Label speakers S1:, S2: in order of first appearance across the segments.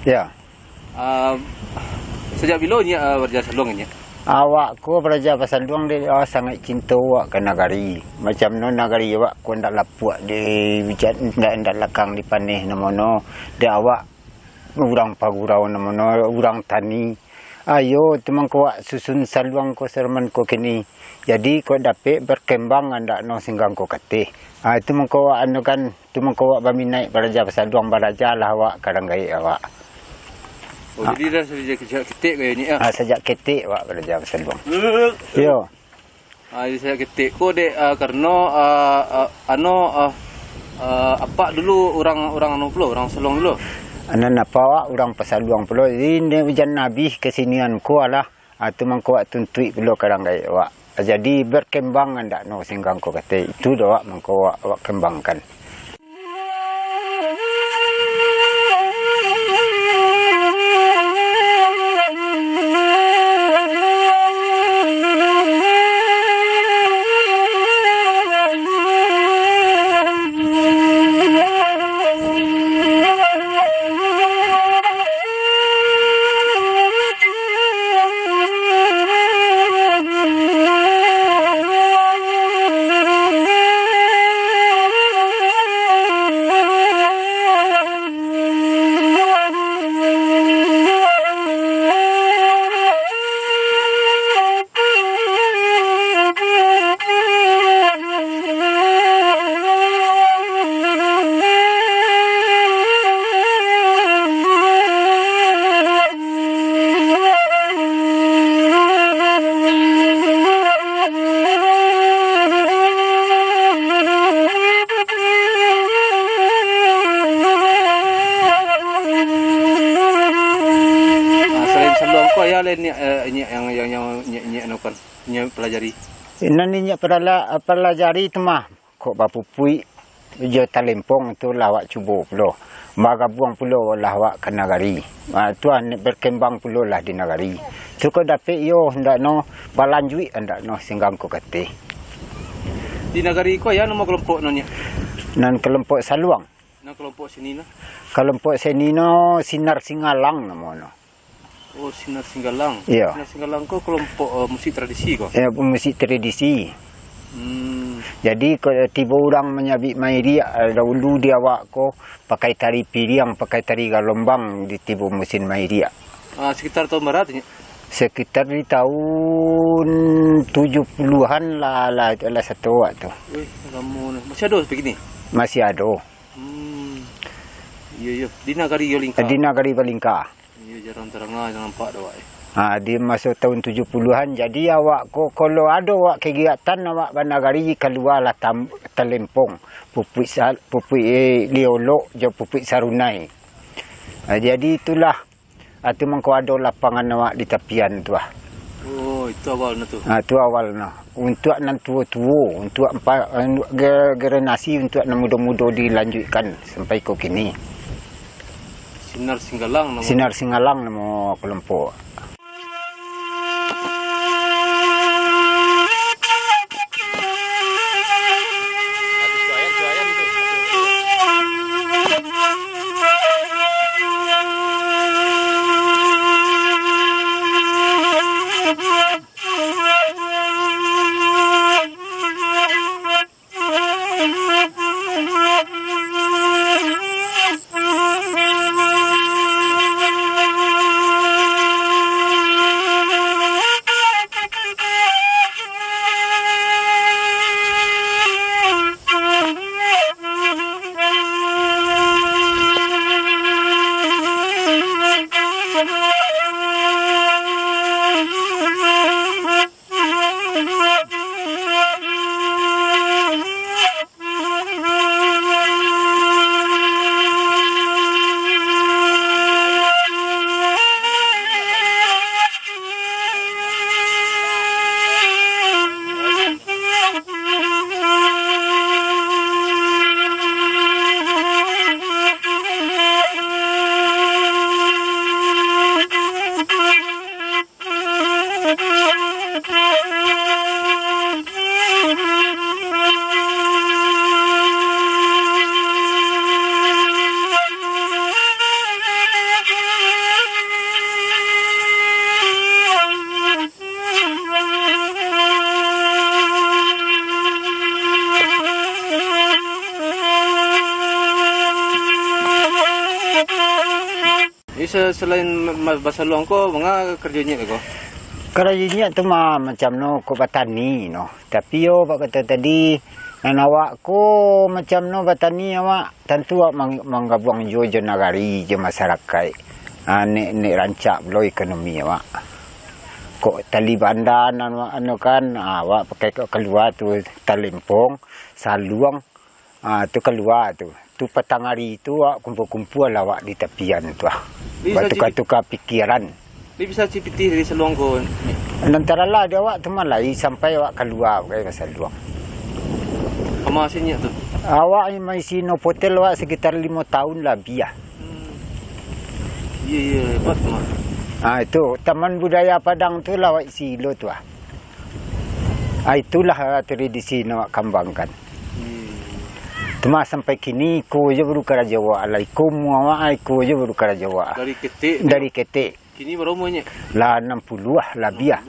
S1: Ya.
S2: Sejak bila Nyak berjalan salung ni?
S1: Awak ku belajar pasal luang dia sangat cinta awak ke nagari. Macam no nagari awak ku ndak lapuak di bijat ndak lakang di paneh namono. Dia awak urang pagurau namono, urang tani. Ayo teman ku awak susun saluang ku serman ku kini. Jadi ku dapat berkembang ndak no singgang ku katih. Itu mengko awak anu kan, tu mengko awak bami naik belajar pasal luang belajar lah awak kadang gai awak.
S2: Oh, jadi dah sejak ketik kaya ni ah.
S1: Sejak ketik awak belajar pasal luang. Yo.
S2: Jadi sejak ketik ko dek karena apa dulu orang anu pulo, orang Selong dulu.
S1: Anak apa awak orang pasal luang pulo. Jadi hujan nabi kesinian ku lah. Tu mengko awak tuntui pulo kadang gai awak. Jadi berkembang ndak no singgang ko kata itu doa mengko awak kembangkan.
S2: Yang pelajari.
S1: Ini pelajari tu mah kok bapupui jo talempong tu lawak cubo pulo. Magabuang pulo lah awak ke nagari. Tuan berkembang pulo lah di nagari. Tu ko dapat yo ndak no balanjui ndak no singgang ko kate.
S2: Di nagari ko ya nama kelompok nonya.
S1: Nan kelompok saluang.
S2: Nan kelompok sini no.
S1: Kelompok sini no sinar singalang namono.
S2: Oh, Sinar Singgalang.
S1: Iya.
S2: Sinar Singgalang ko kelompok musik tradisi ko.
S1: Ya, musik tradisi. Jadi tiba orang menyabit mairi dahulu dia awak ko pakai tari piriang, pakai tari galombang di tiba musim mairi.
S2: Sekitar tahun berapa ni?
S1: Sekitar di tahun 70-an lah satu waktu.
S2: Wih, lama masih ada begini?
S1: Masih ada.
S2: Iya. Di Nagari Balingka.
S1: Di Nagari Balingka.
S2: Iya, jarang terang nampak dah awak.
S1: Di masuk tahun 70-an jadi awak ko kalau ada awak kegiatan awak banagari keluar lah Talempong pupui liolok jo pupui sarunai. Jadi itulah itu mengko ada lapangan awak di tepian tu ah.
S2: Oh, itu awalnya tu.
S1: Itu awalnya untuk nan tua-tua untuk generasi untuk nan muda-muda dilanjutkan sampai ke kini.
S2: Sinar Singgalang nama.
S1: Sinar Singgalang nama kelompok.
S2: Ini selain bahasa luang ko, mga kerjanya ko?
S1: Kerajanya tu mah macam no ko batani no. Tapi yo bak kata tadi nan awak ko macam no batani awak tentu awak manggabuang jo nagari je masyarakat. Nek rancak belo ekonomi awak. Kok tali bandan anu kan awak pakai kok keluar tu Talempong, Saluang tu keluar tu. Tu petang hari tu awak kumpul-kumpul awak di tepian tu tukar-tukar pikiran.
S2: Dia bisa cipiti dari seluang ko.
S1: Antara lah dia awak tu malai sampai awak keluar pakai pasal luang.
S2: Kemasinnya tu.
S1: Awak ni mai sino hotel awak sekitar 5 tahun lebih lah.
S2: Iya, hebat mah.
S1: Itu Taman Budaya Padang tu lah awak silo tu ah. Itulah tradisi yang awak kembangkan. Cuma sampai kini ku je baru karaja awak alai ku awak ku je baru karaja awak. Dari ketik.
S2: Kini berapa banyak?
S1: Lah 60 lah lebih lah.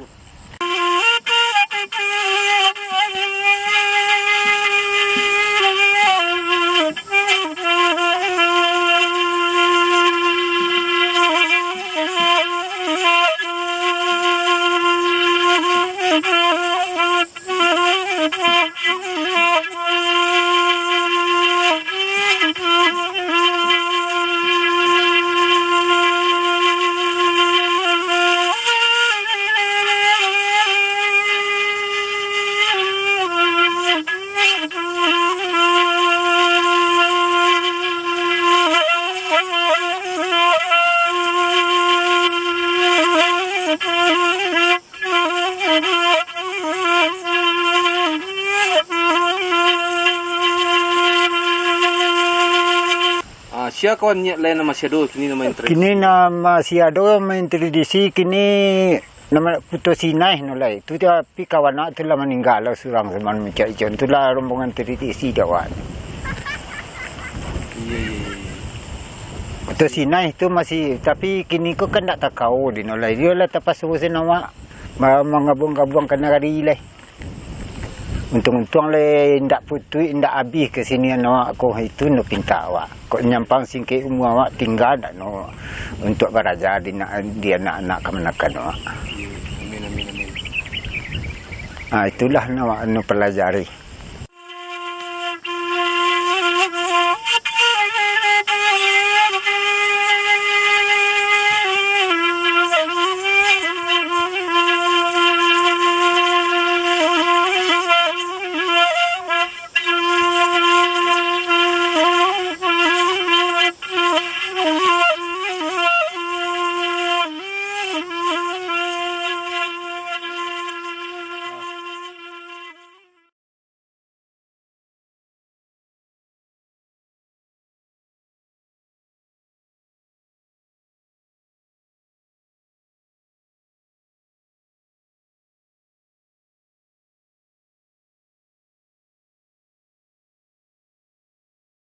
S2: Siya kawan niya lain nama siya do, kini nama yang tradisi.
S1: Kini nama siado main tradisi kini nama Putu Sinai no lai. Tu tapi kawan nak tu lah meninggal lah surang zaman macam itu. Tu lah rombongan tradisi dia awak.
S2: Iya.
S1: Putu Sinai tu masih tapi kini ko kan tak takau di no lai. Dia lah tapas urusan awak mengabung-gabung kena hari lai. Untung-untung le ndak putui ndak habis ke sini awak ko itu no pinta awak. Kok nyampang singke umur awak tinggal dak no untuk beraja dia anak-anak kemenakan awak.
S2: Amin.
S1: Itulah awak no pelajari.